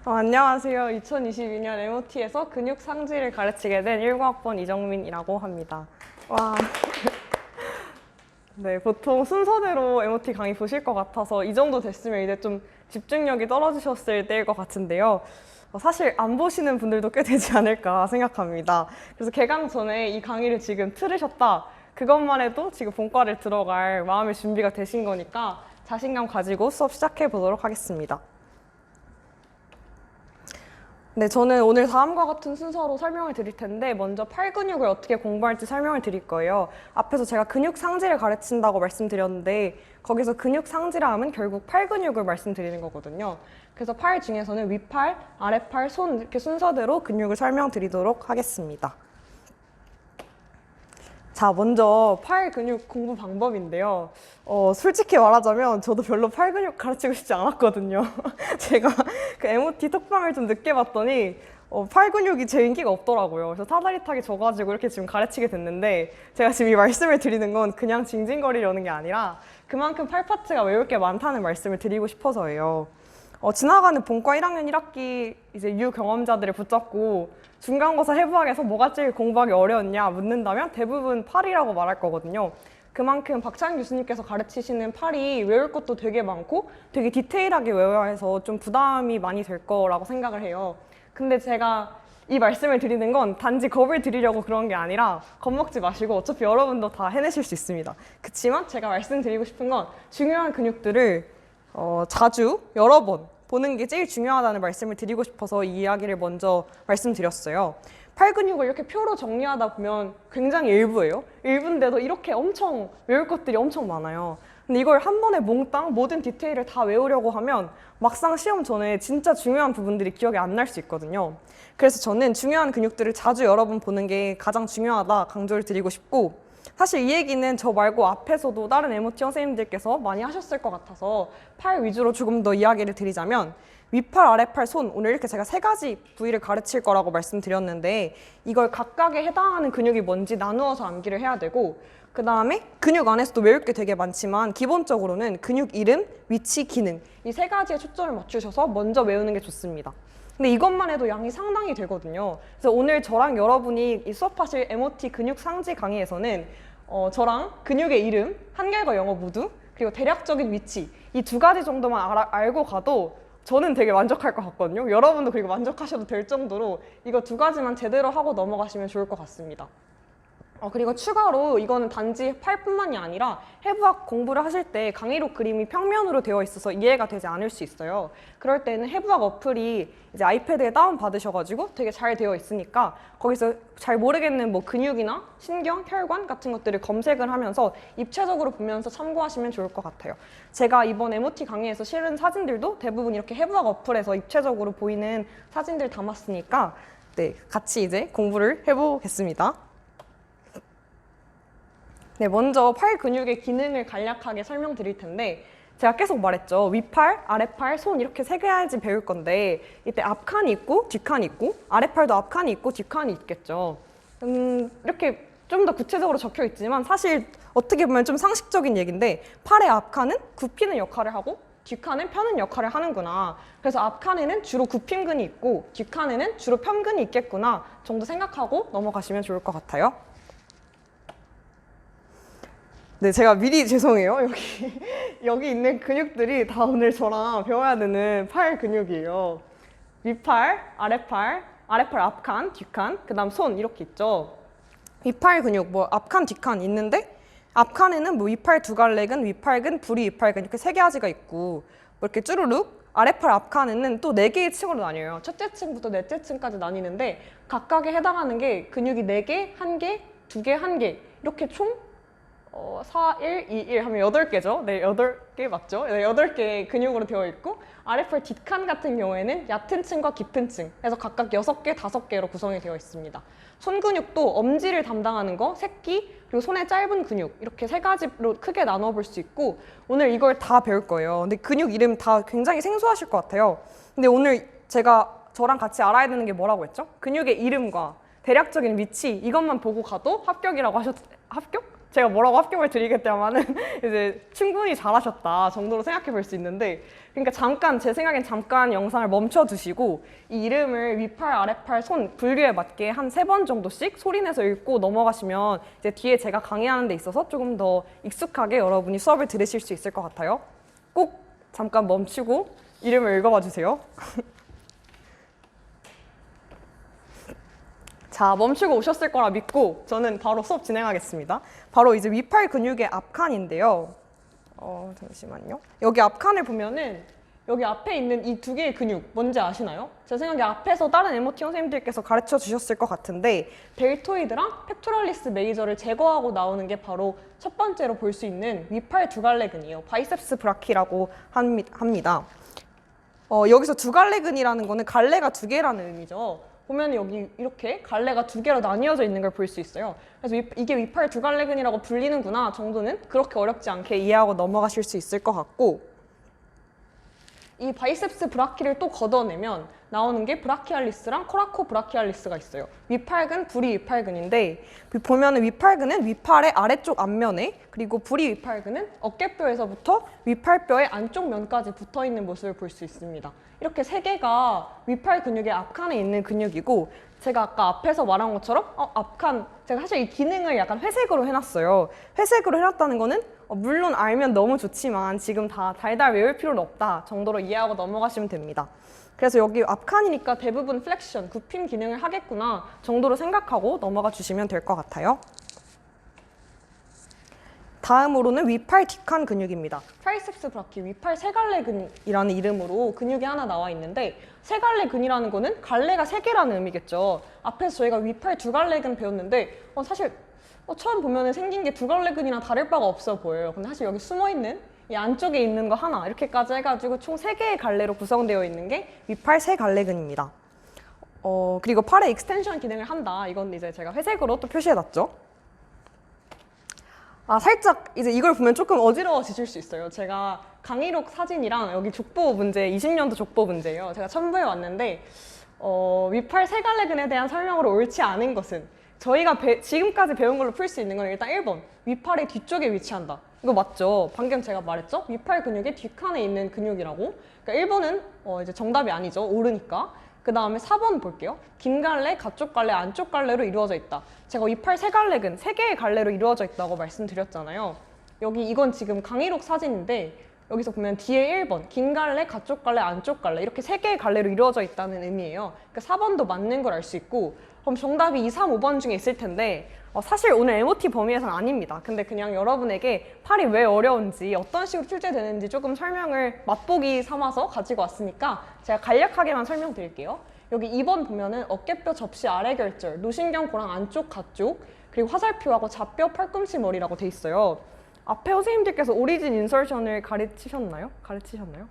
안녕하세요. 2022년 MOT에서 근육 상지를 가르치게 된 19학번 이정민이라고 합니다. 와. 네, 보통 순서대로 MOT 강의 보실 것 같아서 이 정도 됐으면 이제 좀 집중력이 떨어지셨을 때일 것 같은데요. 사실 안 보시는 분들도 꽤 되지 않을까 생각합니다. 그래서 개강 전에 이 강의를 지금 틀으셨다. 그것만 해도 지금 본과를 들어갈 마음의 준비가 되신 거니까 자신감 가지고 수업 시작해 보도록 하겠습니다. 네, 저는 오늘 다음과 같은 순서로 설명을 드릴 텐데 먼저 팔 근육을 어떻게 공부할지 설명을 드릴 거예요. 앞에서 제가 근육 상지를 가르친다고 말씀드렸는데 거기서 근육 상지라 하면 결국 팔 근육을 말씀드리는 거거든요. 그래서 팔 중에서는 윗팔, 아랫팔, 손 이렇게 순서대로 근육을 설명드리도록 하겠습니다. 자, 먼저 팔 근육 공부 방법인데요. 솔직히 말하자면 저도 별로 팔 근육 가르치고 싶지 않았거든요. 제가 그 MOT 톡방을 좀 늦게 봤더니 팔 근육이 제 인기가 없더라고요. 그래서 사다리 타기 져가지고 이렇게 지금 가르치게 됐는데 제가 지금 이 말씀을 드리는 건 그냥 징징거리려는 게 아니라 그만큼 팔 파트가 외울 게 많다는 말씀을 드리고 싶어서예요. 지나가는 본과 1학년 1학기 이제 유경험자들을 붙잡고 중간고사 해부학에서 뭐가 제일 공부하기 어려웠냐 묻는다면 대부분 팔이라고 말할 거거든요. 그만큼 박찬 교수님께서 가르치시는 팔이 외울 것도 되게 많고 되게 디테일하게 외워야 해서 좀 부담이 많이 될 거라고 생각을 해요. 근데 제가 이 말씀을 드리는 건 단지 겁을 드리려고 그런 게 아니라 겁먹지 마시고 어차피 여러분도 다 해내실 수 있습니다. 그치만 제가 말씀드리고 싶은 건 중요한 근육들을 자주 여러 번 보는 게 제일 중요하다는 말씀을 드리고 싶어서 이 이야기를 먼저 말씀드렸어요. 팔 근육을 이렇게 표로 정리하다 보면 굉장히 일부예요. 일부인데도 이렇게 엄청 외울 것들이 엄청 많아요. 근데 이걸 한 번에 몽땅 모든 디테일을 다 외우려고 하면 막상 시험 전에 진짜 중요한 부분들이 기억이 안 날 수 있거든요. 그래서 저는 중요한 근육들을 자주 여러 번 보는 게 가장 중요하다 강조를 드리고 싶고 사실 이 얘기는 저 말고 앞에서도 다른 MOT 선생님들께서 많이 하셨을 것 같아서 팔 위주로 조금 더 이야기를 드리자면 윗팔, 아랫팔, 손 오늘 이렇게 제가 3가지 부위를 가르칠 거라고 말씀드렸는데 이걸 각각에 해당하는 근육이 뭔지 나누어서 암기를 해야 되고 그 다음에 근육 안에서도 외울 게 되게 많지만 기본적으로는 근육 이름, 위치, 기능 이 3가지에 초점을 맞추셔서 먼저 외우는 게 좋습니다. 근데 이것만 해도 양이 상당히 되거든요. 그래서 오늘 저랑 여러분이 이 수업하실 MOT 근육 상지 강의에서는 저랑 근육의 이름, 한글과 영어 모두 그리고 대략적인 위치 이 2가지 정도만 알고 가도 저는 되게 만족할 것 같거든요. 여러분도 그리고 만족하셔도 될 정도로 이거 2가지만 제대로 하고 넘어가시면 좋을 것 같습니다. 그리고 추가로 이거는 단지 팔뿐만이 아니라 해부학 공부를 하실 때 강의록 그림이 평면으로 되어 있어서 이해가 되지 않을 수 있어요. 그럴 때는 해부학 어플이 이제 아이패드에 다운받으셔가지고 되게 잘 되어 있으니까 거기서 잘 모르겠는 뭐 근육이나 신경, 혈관 같은 것들을 검색을 하면서 입체적으로 보면서 참고하시면 좋을 것 같아요. 제가 이번 MOT 강의에서 실은 사진들도 대부분 이렇게 해부학 어플에서 입체적으로 보이는 사진들 담았으니까 네, 같이 이제 공부를 해보겠습니다. 네, 먼저 팔 근육의 기능을 간략하게 설명드릴 텐데 제가 계속 말했죠. 윗팔, 아랫팔, 손 이렇게 3가지 배울 건데 이때 앞칸이 있고 뒷칸이 있고 아랫팔도 앞칸이 있고 뒷칸이 있겠죠. 이렇게 좀 더 구체적으로 적혀 있지만 사실 어떻게 보면 좀 상식적인 얘기인데 팔의 앞칸은 굽히는 역할을 하고 뒷칸은 펴는 역할을 하는구나. 그래서 앞칸에는 주로 굽힘근이 있고 뒷칸에는 주로 편근이 있겠구나 정도 생각하고 넘어가시면 좋을 것 같아요. 네, 제가 미리 죄송해요. 여기 있는 근육들이 다 오늘 저랑 배워야 되는 팔 근육이에요. 윗팔, 아랫팔 앞칸, 뒷칸, 그 다음 손 이렇게 있죠. 윗팔 근육, 뭐 앞칸, 뒷칸 있는데 앞칸에는 뭐 윗팔 2갈래근, 윗팔근, 부리 윗팔근 이렇게 3가지가 있고 뭐 이렇게 쭈루룩 아랫팔 앞칸에는 또 4개의 층으로 나뉘어요. 첫째 층부터 넷째 층까지 나뉘는데 각각에 해당하는 게 근육이 4개, 1개, 2개, 1개 이렇게 총 4, 1, 2, 1 하면 8개죠. 네, 8개 맞죠? 네, 8개의 근육으로 되어 있고 아랫팔 뒷칸 같은 경우에는 얕은 층과 깊은 층 그래서 각각 6개, 5개로 구성이 되어 있습니다. 손 근육도 엄지를 담당하는 거, 새끼, 그리고 손의 짧은 근육 이렇게 3가지로 크게 나눠 볼 수 있고 오늘 이걸 다 배울 거예요. 근데 근육 이름 다 굉장히 생소하실 것 같아요. 근데 오늘 제가 저랑 같이 알아야 되는 게 뭐라고 했죠? 근육의 이름과 대략적인 위치 이것만 보고 가도 합격이라고 합격? 제가 뭐라고 합격을 드리겠다면은 이제 충분히 잘하셨다 정도로 생각해 볼 수 있는데, 그러니까 잠깐 제 생각엔 잠깐 영상을 멈춰 두시고 이 이름을 위팔, 아래팔, 손 분류에 맞게 한 3번 정도씩 소리내서 읽고 넘어가시면 이제 뒤에 제가 강의하는 데 있어서 조금 더 익숙하게 여러분이 수업을 들으실 수 있을 것 같아요. 꼭 잠깐 멈추고 이름을 읽어봐 주세요. 자, 멈추고 오셨을 거라 믿고 저는 바로 수업 진행하겠습니다. 바로 이제 위팔 근육의 앞칸인데요. 잠시만요. 여기 앞칸을 보면은 여기 앞에 있는 이 2개의 근육 뭔지 아시나요? 제 생각에 앞에서 다른 MOT 선생님들께서 가르쳐 주셨을 것 같은데, 델토이드랑 펙토랄리스 메이저를 제거하고 나오는 게 바로 첫 번째로 볼 수 있는 위팔 두갈래근이에요. 바이셉스 브라키라고 합니다. 여기서 두갈래근이라는 거는 갈래가 2개라는 의미죠. 보면 여기 이렇게 갈래가 2개로 나뉘어져 있는 걸 볼 수 있어요. 그래서 이게 위팔 두갈래근이라고 불리는구나 정도는 그렇게 어렵지 않게 이해하고 넘어가실 수 있을 것 같고, 이 바이셉스 브라키를 또 걷어내면 나오는 게 브라키알리스랑 코라코 브라키알리스가 있어요. 위팔근, 부리위팔근인데 보면은 위팔근은 위팔의 아래쪽 앞면에, 그리고 부리위팔근은 어깨뼈에서부터 위팔뼈의 안쪽 면까지 붙어 있는 모습을 볼 수 있습니다. 이렇게 3개가 위팔 근육의 앞칸에 있는 근육이고, 제가 아까 앞에서 말한 것처럼 앞칸, 제가 사실 이 기능을 약간 회색으로 해놨어요. 회색으로 해놨다는 거는 물론 알면 너무 좋지만 지금 다 달달 외울 필요는 없다 정도로 이해하고 넘어가시면 됩니다. 그래서 여기 앞칸이니까 대부분 플렉션, 굽힘 기능을 하겠구나 정도로 생각하고 넘어가 주시면 될 것 같아요. 다음으로는 위팔 뒷칸 근육입니다. 트라이셉스 브라키, 위팔 세갈래근이라는 이름으로 근육이 하나 나와 있는데, 세갈래근이라는 거는 갈래가 3개라는 의미겠죠. 앞에서 저희가 위팔 두갈래근 배웠는데 사실 처음 보면 생긴 게 두갈래근이랑 다를 바가 없어 보여요. 근데 사실 여기 숨어있는 이 안쪽에 있는 거 하나 이렇게까지 해가지고 총 3개의 갈래로 구성되어 있는 게 위팔 세갈래근입니다. 그리고 팔에 익스텐션 기능을 한다. 이건 이제 제가 회색으로 또 표시해놨죠. 살짝 이제 이걸 보면 조금 어지러워지실 수 있어요. 제가 강의록 사진이랑 여기 족보 문제, 20년도 족보 문제예요. 제가 첨부해 왔는데 위팔 세갈래근에 대한 설명으로 옳지 않은 것은, 저희가 지금까지 배운 걸로 풀 수 있는 건 일단 1번, 위팔의 뒤쪽에 위치한다. 이거 맞죠? 방금 제가 말했죠? 위팔 근육의 뒷칸에 있는 근육이라고. 그러니까 1번은 이제 정답이 아니죠. 오르니까. 그 다음에 4번 볼게요. 긴 갈래, 가쪽 갈래, 안쪽 갈래로 이루어져 있다. 제가 위팔 세갈래근 3개의 갈래로 이루어져 있다고 말씀드렸잖아요. 여기 이건 지금 강의록 사진인데 여기서 보면 뒤에 1번, 긴 갈래, 가쪽 갈래, 안쪽 갈래 이렇게 3개의 갈래로 이루어져 있다는 의미예요. 그러니까 4번도 맞는 걸 알 수 있고, 그럼 정답이 2, 3, 5번 중에 있을 텐데 사실 오늘 MOT 범위에서는 아닙니다. 근데 그냥 여러분에게 팔이 왜 어려운지, 어떤 식으로 출제되는지 조금 설명을 맛보기 삼아서 가지고 왔으니까 제가 간략하게만 설명드릴게요. 여기 2번 보면은 어깨뼈 접시 아래 결절, 노신경 고랑 안쪽 가쪽, 그리고 화살표하고 좌뼈 팔꿈치 머리라고 돼 있어요. 앞에 선생님들께서 오리진 인설션을 가르치셨나요? 가르치셨나요?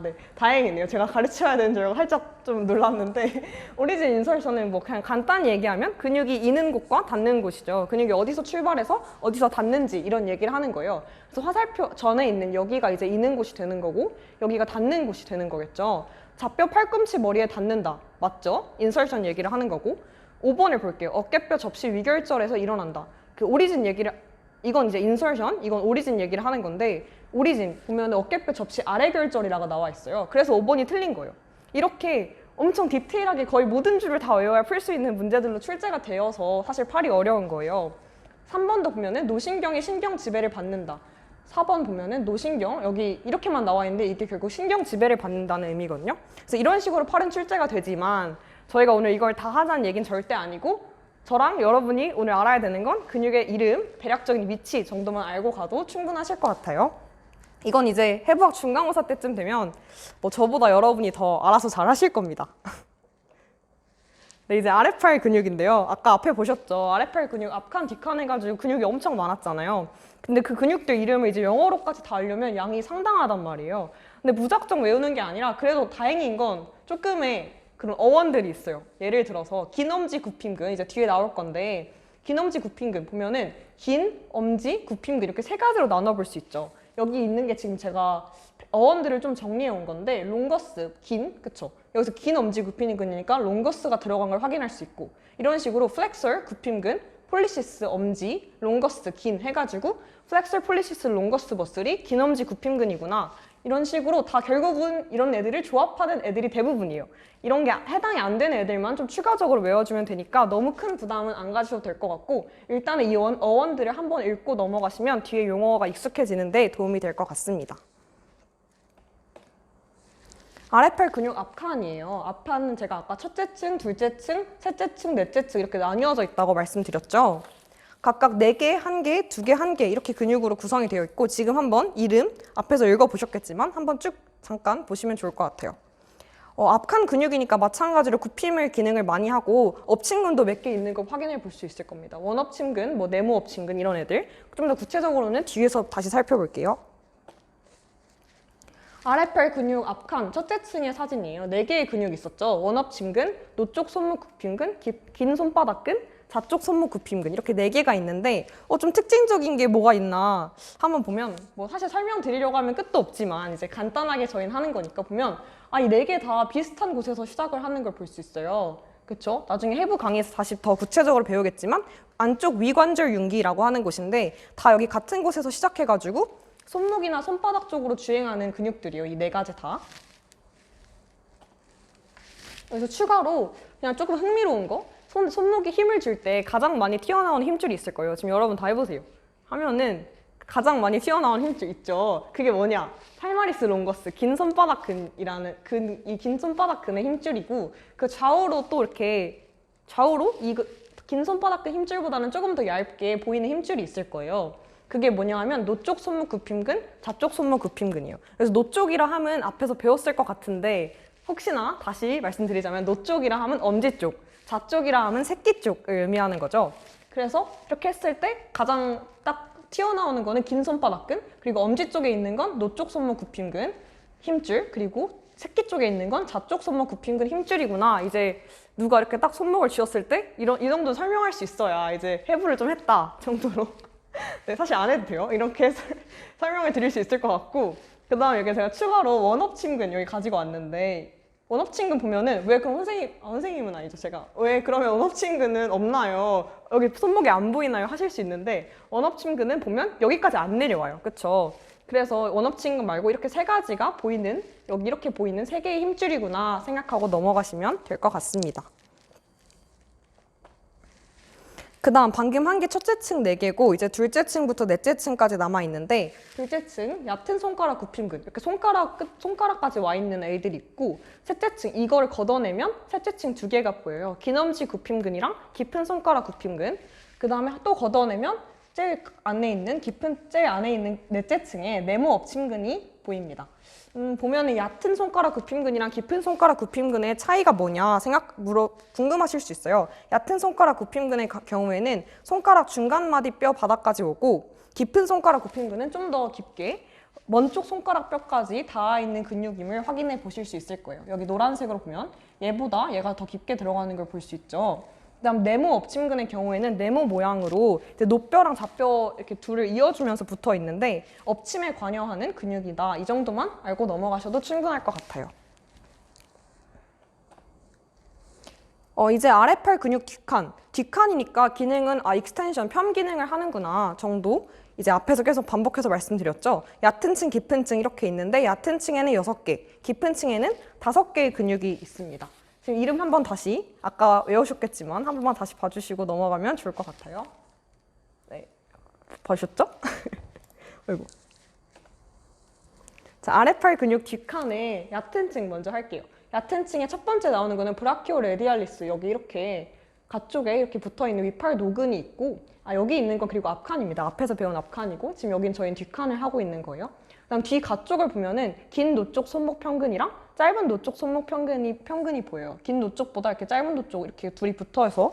네. 다행이네요. 제가 가르쳐야 되는 줄 알고 살짝 좀 놀랐는데 오리진 인설션은 뭐 그냥 간단히 얘기하면 근육이 이는 곳과 닿는 곳이죠. 근육이 어디서 출발해서 어디서 닿는지 이런 얘기를 하는 거예요. 그래서 화살표 전에 있는 여기가 이제 이는 곳이 되는 거고 여기가 닿는 곳이 되는 거겠죠. 좌뼈 팔꿈치 머리에 닿는다. 맞죠? 인설션 얘기를 하는 거고. 5번을 볼게요. 어깨뼈 접시 위결절에서 일어난다. 그 오리진 얘기를, 이건 이제 인설션, 이건 오리진 얘기를 하는 건데, 오리진 보면 어깨뼈 접시 아래 결절이라고 나와 있어요. 그래서 5번이 틀린 거예요. 이렇게 엄청 디테일하게 거의 모든 줄을 다 외워야 풀 수 있는 문제들로 출제가 되어서 사실 팔이 어려운 거예요. 3번도 보면은 노신경이 신경 지배를 받는다. 4번 보면은 노신경, 여기 이렇게만 나와 있는데 이게 결국 신경 지배를 받는다는 의미거든요. 그래서 이런 식으로 팔은 출제가 되지만 저희가 오늘 이걸 다 하자는 얘기는 절대 아니고, 저랑 여러분이 오늘 알아야 되는 건 근육의 이름, 대략적인 위치 정도만 알고 가도 충분하실 것 같아요. 이건 이제 해부학 중간고사 때쯤 되면 뭐 저보다 여러분이 더 알아서 잘 하실 겁니다. 네, 이제 아래팔 근육인데요. 아까 앞에 보셨죠? 아래팔 근육 앞칸, 뒷칸 해가지고 근육이 엄청 많았잖아요. 근데 그 근육들 이름을 이제 영어로까지 다 알려면 양이 상당하단 말이에요. 근데 무작정 외우는 게 아니라 그래도 다행인 건 조금의 그런 어원들이 있어요. 예를 들어서 긴 엄지 굽힘근, 이제 뒤에 나올 건데 긴 엄지 굽힘근 보면은 긴 엄지 굽힘근 이렇게 3가지로 나눠볼 수 있죠. 여기 있는 게 지금 제가 어원들을 좀 정리해 온 건데, 롱거스, 긴, 그쵸? 여기서 긴 엄지 굽힘근이니까 롱거스가 들어간 걸 확인할 수 있고, 이런 식으로 플렉서, 굽힘근, 폴리시스 엄지, 롱거스 긴 해가지고 플렉서 폴리시스 롱거스 머슬이 긴 엄지 굽힘근이구나. 이런 식으로 다 결국은 이런 애들을 조합하는 애들이 대부분이에요. 이런 게 해당이 안 되는 애들만 좀 추가적으로 외워주면 되니까 너무 큰 부담은 안 가지셔도 될 것 같고 일단은 이 어원들을 한번 읽고 넘어가시면 뒤에 용어가 익숙해지는데 도움이 될 것 같습니다. 아랫팔 근육 앞칸이에요. 앞칸은 제가 아까 첫째 층, 둘째 층, 셋째 층, 넷째 층 이렇게 나뉘어져 있다고 말씀드렸죠. 각각 4개, 1개, 2개, 1개 이렇게 근육으로 구성이 되어 있고 지금 한번 이름 앞에서 읽어보셨겠지만 한번 쭉 잠깐 보시면 좋을 것 같아요. 앞칸 근육이니까 마찬가지로 굽힘을 기능을 많이 하고 엎침근도 몇 개 있는 거 확인해 볼 수 있을 겁니다. 원엎침근, 뭐 네모 엎침근 이런 애들 좀 더 구체적으로는 뒤에서 다시 살펴볼게요. 아랫팔 근육 앞칸 첫째 층의 사진이에요. 4개의 근육이 있었죠. 원엎침근, 노쪽 손목 굽힘근, 긴 손바닥근, 좌쪽 손목 굽힘근 이렇게 4개가 있는데 좀 특징적인 게 뭐가 있나 한번 보면 뭐 사실 설명드리려고 하면 끝도 없지만 이제 간단하게 저희는 하는 거니까 보면 이 4개 다 비슷한 곳에서 시작을 하는 걸 볼 수 있어요. 그렇죠? 나중에 해부 강의에서 다시 더 구체적으로 배우겠지만 안쪽 위관절 윤기라고 하는 곳인데 다 여기 같은 곳에서 시작해가지고 손목이나 손바닥 쪽으로 주행하는 근육들이에요. 이 4가지 다. 그래서 추가로 그냥 조금 흥미로운 거 손목에 힘을 줄 때 가장 많이 튀어나오는 힘줄이 있을 거예요. 지금 여러분 다 해보세요. 하면은 가장 많이 튀어나오는 힘줄 있죠. 그게 뭐냐? 팔마리스 롱거스, 긴 손바닥 근이라는 이 긴 손바닥 근의 힘줄이고 그 좌우로 또 이렇게 좌우로 긴 손바닥 근 힘줄보다는 조금 더 얇게 보이는 힘줄이 있을 거예요. 그게 뭐냐 하면 노쪽 손목 굽힘근, 좌쪽 손목 굽힘근이에요. 그래서 노쪽이라 하면 앞에서 배웠을 것 같은데 혹시나 다시 말씀드리자면 노쪽이라 하면 엄지 쪽, 좌쪽이라 하면 새끼 쪽을 의미하는 거죠. 그래서 이렇게 했을 때 가장 딱 튀어나오는 거는 긴 손바닥근, 그리고 엄지 쪽에 있는 건 노쪽 손목 굽힘근 힘줄, 그리고 새끼 쪽에 있는 건 좌쪽 손목 굽힘근 힘줄이구나. 이제 누가 이렇게 딱 손목을 쥐었을 때 이 정도 설명할 수 있어야 이제 해부를 좀 했다 정도로. 네, 사실 안 해도 돼요. 이렇게 설명을 드릴 수 있을 것 같고 그 다음 여기 제가 추가로 원엎침근 여기 가지고 왔는데 원엎침근 보면은 왜 그럼 선생님은 아니죠 제가 왜 그러면 원엎침근은 없나요? 여기 손목이 안 보이나요? 하실 수 있는데 원엎침근은 보면 여기까지 안 내려와요. 그쵸? 그래서 원엎침근 말고 이렇게 3가지가 보이는 여기 이렇게 보이는 3개의 힘줄이구나 생각하고 넘어가시면 될 것 같습니다. 그 다음 방금 한 게 첫째 층 4개고 이제 둘째 층부터 넷째 층까지 남아있는데 둘째 층 얕은 손가락 굽힘근 이렇게 손가락까지 와 있는 애들이 있고 셋째 층 이걸 걷어내면 셋째 층 2개가 보여요. 긴 엄지 굽힘근이랑 깊은 손가락 굽힘근 그 다음에 또 걷어내면 제일 안에 있는 제일 안에 있는 넷째 층에 네모 엎침근이 보입니다. 보면은 얕은 손가락 굽힘근이랑 깊은 손가락 굽힘근의 차이가 뭐냐 궁금하실 수 있어요. 얕은 손가락 굽힘근의 경우에는 손가락 중간 마디 뼈 바닥까지 오고 깊은 손가락 굽힘근은 좀 더 깊게 먼 쪽 손가락 뼈까지 닿아 있는 근육임을 확인해 보실 수 있을 거예요. 여기 노란색으로 보면 얘보다 얘가 더 깊게 들어가는 걸 볼 수 있죠. 그다음 네모 엎침근의 경우에는 네모 모양으로 이제 노뼈랑 좌뼈 이렇게 둘을 이어주면서 붙어 있는데 엎침에 관여하는 근육이다. 이 정도만 알고 넘어가셔도 충분할 것 같아요. 이제 아랫팔 근육 뒷칸이니까 기능은 익스텐션, 편 기능을 하는구나 정도 이제 앞에서 계속 반복해서 말씀드렸죠. 얕은 층, 깊은 층 이렇게 있는데 얕은 층에는 6개, 깊은 층에는 5개의 근육이 있습니다. 지금 이름 한번 다시 아까 외우셨겠지만 한 번만 다시 봐주시고 넘어가면 좋을 것 같아요. 네, 보셨죠? 아이고. 자, 아랫팔 근육 뒷칸에 얕은 층 먼저 할게요. 얕은 층에 첫 번째 나오는 거는 브라키오 레디알리스 여기 이렇게 가쪽에 이렇게 붙어있는 위팔 노근이 있고 여기 있는 건 그리고 앞칸입니다. 앞에서 배운 앞칸이고 지금 여긴 저희는 뒷칸을 하고 있는 거예요. 그다음 뒤 가쪽을 보면은 긴 노쪽 손목 평근이랑 짧은 노쪽 손목 평근이 보여요. 긴 노쪽보다 이렇게 짧은 노쪽 이렇게 둘이 붙어서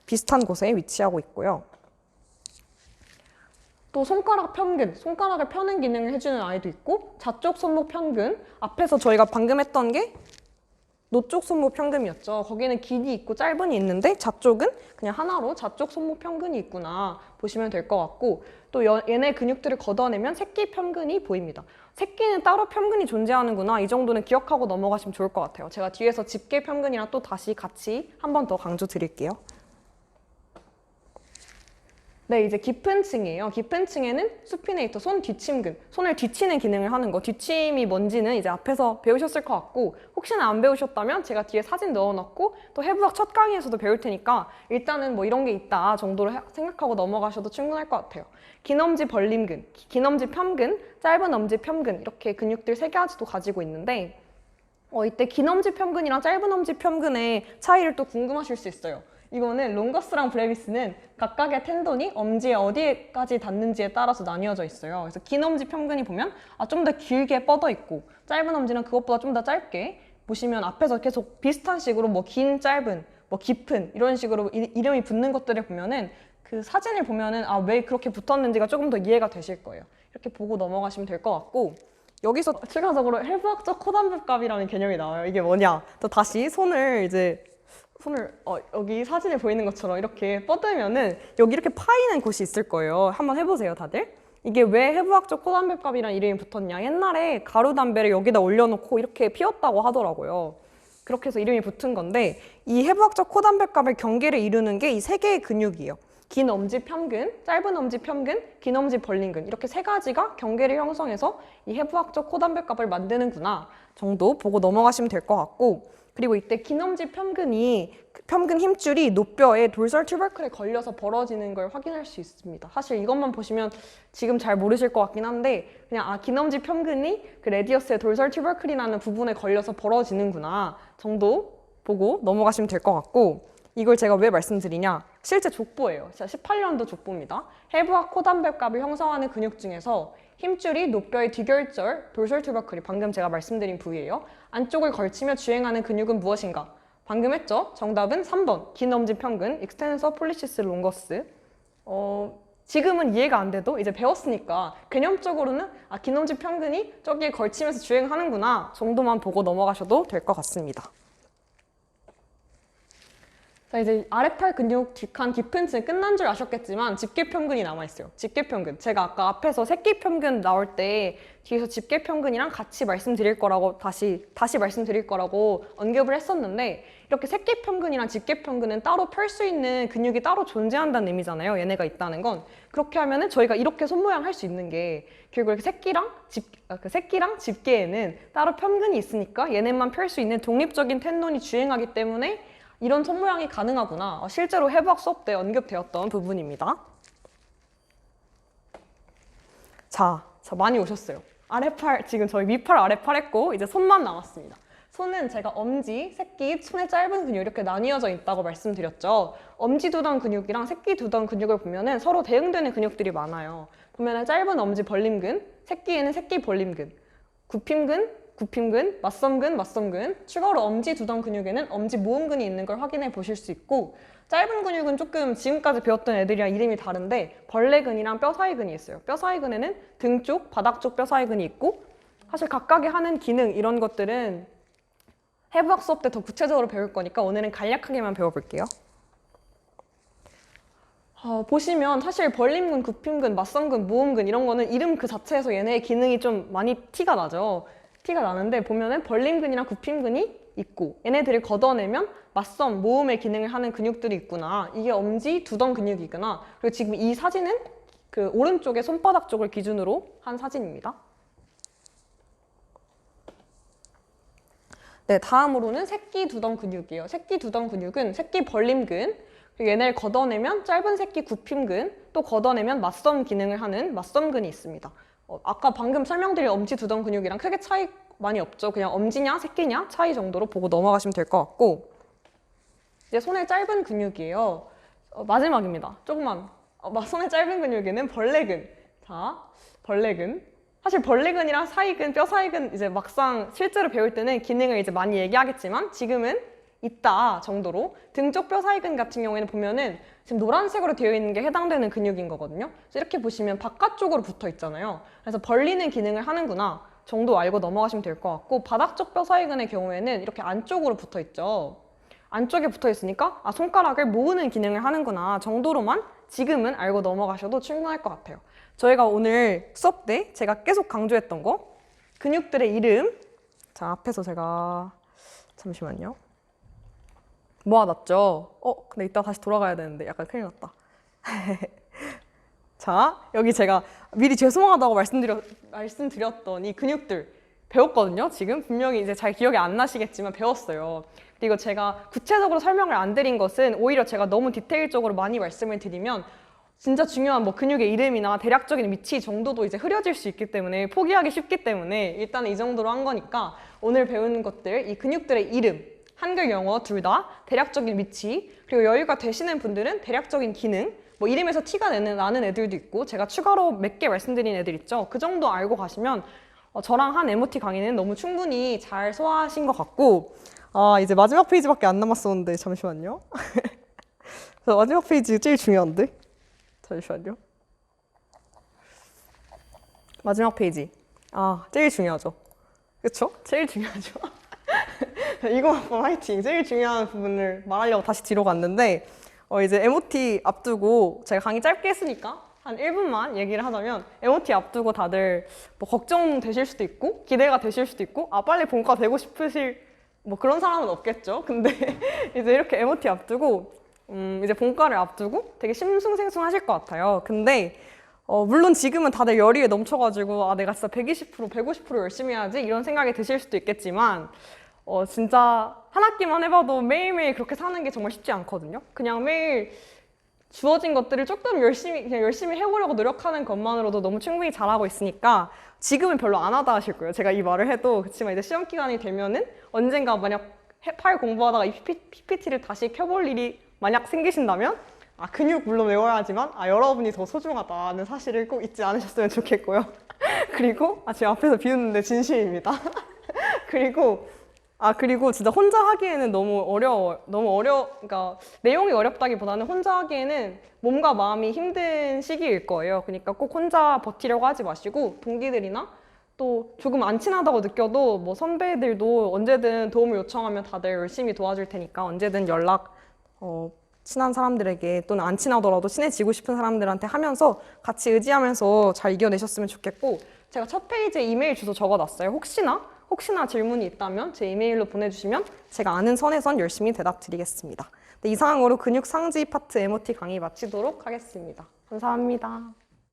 비슷한 곳에 위치하고 있고요. 또 손가락 평근, 손가락을 펴는 기능을 해주는 아이도 있고 좌쪽 손목 평근, 앞에서 저희가 방금 했던 게 노쪽 손목 평근이었죠. 거기는 길이 있고 짧은이 있는데 좌쪽은 그냥 하나로 좌쪽 손목 평근이 있구나 보시면 될 것 같고 또 얘네 근육들을 걷어내면 새끼 평근이 보입니다. 새끼는 따로 평근이 존재하는구나 이 정도는 기억하고 넘어가시면 좋을 것 같아요. 제가 뒤에서 집게 평근이랑 또 다시 같이 한 번 더 강조 드릴게요. 네, 이제 깊은 층이에요. 깊은 층에는 수피네이터, 손 뒤침근, 손을 뒤치는 기능을 하는 거. 뒤침이 뭔지는 이제 앞에서 배우셨을 것 같고, 혹시나 안 배우셨다면 제가 뒤에 사진 넣어놨고, 또 해부학 첫 강의에서도 배울 테니까 일단은 뭐 이런 게 있다 정도로 생각하고 넘어가셔도 충분할 것 같아요. 긴 엄지 벌림근, 긴 엄지 펴근, 짧은 엄지 펴근 이렇게 근육들 세 가지도 가지고 있는데 이때 긴 엄지 펴근이랑 짧은 엄지 펴근의 차이를 또 궁금하실 수 있어요. 이거는 롱거스랑 브레비스는 각각의 텐돈이 엄지에 어디까지 닿는지에 따라서 나뉘어져 있어요. 그래서 긴 엄지 펴근이 보면 좀 더 길게 뻗어 있고 짧은 엄지는 그것보다 좀 더 짧게 보시면 앞에서 계속 비슷한 식으로 뭐 긴, 짧은, 뭐 깊은 이런 식으로 이름이 붙는 것들을 보면은 그 사진을 보면은 왜 그렇게 붙었는지가 조금 더 이해가 되실 거예요. 이렇게 보고 넘어가시면 될 것 같고 여기서 추가적으로 해부학적 코단백값이라는 개념이 나와요. 이게 뭐냐? 또 다시 손을 여기 사진에 보이는 것처럼 이렇게 뻗으면은 여기 이렇게 파이는 곳이 있을 거예요. 한번 해보세요, 다들. 이게 왜 해부학적 코담배값이라는 이름이 붙었냐? 옛날에 가루 담배를 여기다 올려놓고 이렇게 피웠다고 하더라고요. 그렇게 해서 이름이 붙은 건데 이 해부학적 코담배값의 경계를 이루는 게 이 세 개의 근육이에요. 긴 엄지 펴근, 짧은 엄지 펴근, 긴 엄지 벌림근 이렇게 세 가지가 경계를 형성해서 이 해부학적 코담배값을 만드는구나 정도 보고 넘어가시면 될 것 같고 그리고 이때 긴 엄지 펴근 힘줄이 노뼈에 돌설 튜버클에 걸려서 벌어지는 걸 확인할 수 있습니다. 사실 이것만 보시면 지금 잘 모르실 것 같긴 한데 그냥 긴 엄지 펴근이 그 레디어스의 돌설 튜버클이라는 부분에 걸려서 벌어지는구나 정도 보고 넘어가시면 될 것 같고 이걸 제가 왜 말씀드리냐? 실제 족보예요. 진짜 18년도 족보입니다. 해부학 코담배값을 형성하는 근육 중에서 힘줄이 노뼈의 뒤결절, 돌설 튜버클이 방금 제가 말씀드린 부위예요. 안쪽을 걸치며 주행하는 근육은 무엇인가? 방금 했죠? 정답은 3번. 긴 엄지 펴근, 익스텐서 폴리시스 롱거스. 지금은 이해가 안 돼도 이제 배웠으니까 개념적으로는 긴 엄지 펴근이 저기에 걸치면서 주행하는구나 정도만 보고 넘어가셔도 될 것 같습니다. 자, 이제 아래팔 근육 뒷칸 깊은 층 끝난 줄 아셨겠지만 집게평근이 남아있어요. 집게평근. 제가 아까 앞에서 새끼평근 나올 때 뒤에서 집게평근이랑 같이 말씀드릴 거라고 다시 말씀드릴 거라고 언급을 했었는데 이렇게 새끼평근이랑 집게평근은 따로 펼 수 있는 근육이 따로 존재한다는 의미잖아요. 얘네가 있다는 건. 그렇게 하면은 저희가 이렇게 손모양 할 수 있는 게 결국 이렇게 새끼랑 집게에는 따로 평근이 있으니까 얘네만 펼 수 있는 독립적인 텐돈이 주행하기 때문에 이런 손 모양이 가능하구나. 실제로 해부학 수업 때 언급되었던 부분입니다. 자, 많이 오셨어요. 아래팔, 지금 저희 밑팔, 아래팔 했고 이제 손만 남았습니다. 손은 제가 엄지, 새끼, 손의 짧은 근육 이렇게 나뉘어져 있다고 말씀드렸죠. 엄지 두덩 근육이랑 새끼 두덩 근육을 보면은 서로 대응되는 근육들이 많아요. 보면은 짧은 엄지 벌림근, 새끼에는 새끼 벌림근, 굽힘근, 맞섬근, 추가로 엄지 두덩 근육에는 엄지 모음근이 있는 걸 확인해 보실 수 있고 짧은 근육은 조금 지금까지 배웠던 애들이랑 이름이 다른데 벌레근이랑 뼈사이근이 있어요. 뼈사이근에는 등 쪽, 바닥 쪽 뼈사이근이 있고 사실 각각의 하는 기능 이런 것들은 해부학 수업 때 더 구체적으로 배울 거니까 오늘은 간략하게만 배워볼게요. 보시면 사실 벌림근, 굽힘근, 맞섬근, 모음근 이런 거는 이름 그 자체에서 얘네의 기능이 좀 많이 티가 나죠. 티가 나는데 보면은 벌림근이랑 굽힘근이 있고 얘네들을 걷어내면 맞섬, 모음의 기능을 하는 근육들이 있구나. 이게 엄지, 두덩 근육이구나. 그리고 지금 이 사진은 그 오른쪽의 손바닥 쪽을 기준으로 한 사진입니다. 네, 다음으로는 새끼 두덩 근육이에요. 새끼 두덩 근육은 새끼 벌림근, 그리고 얘네를 걷어내면 짧은 새끼 굽힘근, 또 걷어내면 맞섬 기능을 하는 맞섬근이 있습니다. 아까 방금 설명드린 엄지 두덩 근육이랑 크게 차이 많이 없죠. 그냥 엄지냐 새끼냐 차이 정도로 보고 넘어가시면 될 것 같고 이제 손의 짧은 근육이에요. 마지막입니다. 조금만. 손의 짧은 근육에는 벌레근. 자, 벌레근. 사실 벌레근이랑 사이근, 뼈사이근 이제 막상 실제로 배울 때는 기능을 이제 많이 얘기하겠지만 지금은 있다 정도로 등 쪽 뼈사이근 같은 경우에는 보면은 지금 노란색으로 되어 있는 게 해당되는 근육인 거거든요. 그래서 이렇게 보시면 바깥쪽으로 붙어 있잖아요. 그래서 벌리는 기능을 하는구나 정도 알고 넘어가시면 될 것 같고 바닥 쪽 뼈사이근의 경우에는 이렇게 안쪽으로 붙어 있죠. 안쪽에 붙어 있으니까 손가락을 모으는 기능을 하는구나 정도로만 지금은 알고 넘어가셔도 충분할 것 같아요. 저희가 오늘 수업 때 제가 계속 강조했던 거 근육들의 이름. 자, 앞에서 제가 잠시만요. 모아놨죠? 근데 이따 다시 돌아가야 되는데 약간 큰일 났다. 자, 여기 제가 미리 죄송하다고 말씀드렸던 이 근육들 배웠거든요. 지금 분명히 이제 잘 기억이 안 나시겠지만 배웠어요. 그리고 제가 구체적으로 설명을 안 드린 것은 오히려 제가 너무 디테일적으로 많이 말씀을 드리면 진짜 중요한 뭐 근육의 이름이나 대략적인 위치 정도도 이제 흐려질 수 있기 때문에 포기하기 쉽기 때문에 일단 이 정도로 한 거니까 오늘 배우는 것들, 이 근육들의 이름, 한글, 영어 둘 다 대략적인 위치, 그리고 여유가 되시는 분들은 대략적인 기능, 뭐 이름에서 티가 나는 애들도 있고 제가 추가로 몇 개 말씀드린 애들 있죠. 그 정도 알고 가시면 저랑 한 MOT 강의는 너무 충분히 잘 소화하신 것 같고 이제 마지막 페이지밖에 안 남았었는데 잠시만요. 마지막 페이지 제일 중요한데? 잠시만요. 마지막 페이지. 제일 중요하죠. 그쵸? 제일 중요하죠. 이거만 화이팅. 제일 중요한 부분을 말하려고 다시 뒤로 갔는데 이제 MOT 앞두고 제가 강의 짧게 했으니까 한 1분만 얘기를 하자면 MOT 앞두고 다들 뭐 걱정되실 수도 있고 기대가 되실 수도 있고 빨리 본과 되고 싶으실 뭐 그런 사람은 없겠죠. 근데 이제 이렇게 MOT 앞두고 이제 본과를 앞두고 되게 심승생숭하실 것 같아요. 근데 물론 지금은 다들 열의에 넘쳐가지고 내가 진짜 120%, 150% 열심히 해야지 이런 생각이 드실 수도 있겠지만 진짜 한 학기만 해봐도 매일매일 그렇게 사는 게 정말 쉽지 않거든요. 그냥 매일 주어진 것들을 조금 그냥 열심히 해보려고 노력하는 것만으로도 너무 충분히 잘하고 있으니까 지금은 별로 안 하다 하실 거예요. 제가 이 말을 해도. 그렇지만 이제 시험 기간이 되면은 언젠가 만약 파일 공부하다가 이 PPT를 다시 켜볼 일이 만약 생기신다면 근육 물론 외워야 하지만 여러분이 더 소중하다는 사실을 꼭 잊지 않으셨으면 좋겠고요. 그리고 지금 앞에서 비웃는데 진심입니다. 그리고 진짜 혼자 하기에는 너무 어려워요. 그러니까 내용이 어렵다기보다는 혼자 하기에는 몸과 마음이 힘든 시기일 거예요. 그러니까 꼭 혼자 버티려고 하지 마시고 동기들이나 또 조금 안 친하다고 느껴도 뭐 선배들도 언제든 도움을 요청하면 다들 열심히 도와줄 테니까 언제든 친한 사람들에게 또는 안 친하더라도 친해지고 싶은 사람들한테 하면서 같이 의지하면서 잘 이겨내셨으면 좋겠고 제가 첫 페이지에 이메일 주소 적어놨어요. 혹시나 질문이 있다면 제 이메일로 보내주시면 제가 아는 선에선 열심히 대답 드리겠습니다. 이상으로 근육 상지 파트 MOT 강의 마치도록 하겠습니다. 감사합니다.